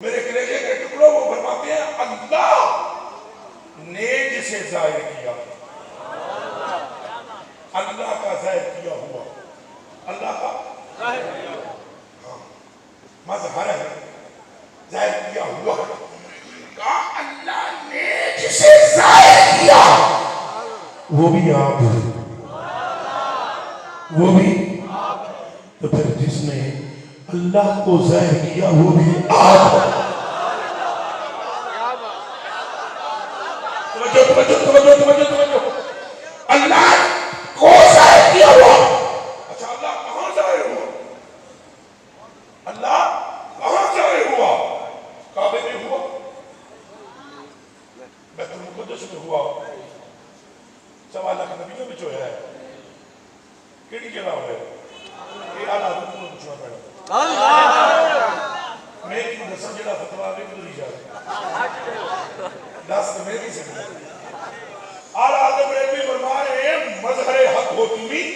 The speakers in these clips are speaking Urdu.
میرے کلیجے کے ٹکڑوں وہ فرماتے ہیں اللہ نے جسے ظاہر کیا، اللہ کا ظاہر کیا ہوا، اللہ کا ظاہر کیا ہوا، مظہر ہے، ظاہر کیا ہوا کہا اللہ نے جسے ظاہر کیا وہ بھی آپ ہے، وہ بھی تو پھر جس نے اللہ کو ظاہر کیا وہ بھی آپ ہے۔ توجہ اللہ کو ظاہر کیا ہوا۔ اچھا اللہ کہاں ظاہر ہوا؟ اللہ کہاں ظاہر ہوا؟ کعبے میں ہوا، بیت المقدس میں ہوا، سوا لاکھ نبیوں میں جو ہے کیڑی جگہ ہوئے یہ آلہ حضرت کو پوچھنا پڑا میں کیوں دسا جڑا فتوا میں کدھر ہی جا رہا دس تو میں نہیں سکتا۔ آلہ حضرت بریلوی فرما رہے ہیں مظہر حق ہو تمہیں،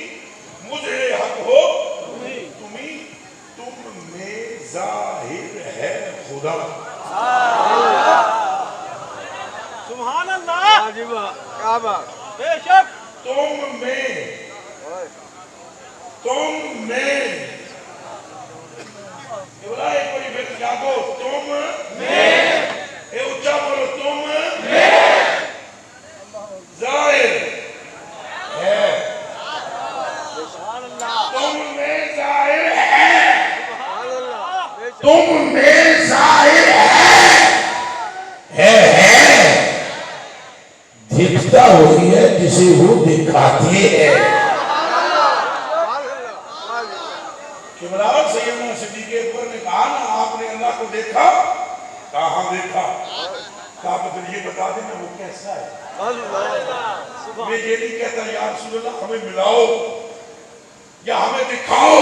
مظہر حق ہو تمہیں، تم میں ظاہر ہے خدا۔ سبحان اللہ، کیا بات، بے شک تم میں بولا ایک بڑی بیت جاگو تم میں اے اچھا بولو تم میں ظاہر ہے، تم میں ظاہر ہے، تم میں ظاہر ہے دکھتا ہوئی ہے جسے وہ دکھاتے ہیں۔ عمران سیدنا صدیق اکبر نے کہا نا آپ نے اللہ کو دیکھا؟ کہا ہاں دیکھا۔ کہا تو پھر یہ بتا دینا وہ کیسا ہے؟ میں یہ نہیں کہتا یا رسول اللہ ہمیں ملاؤ یا ہمیں دکھاؤ،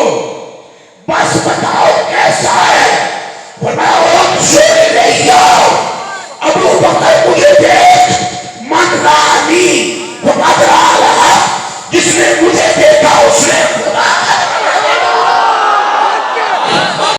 بس بتاؤ کیسا ہے۔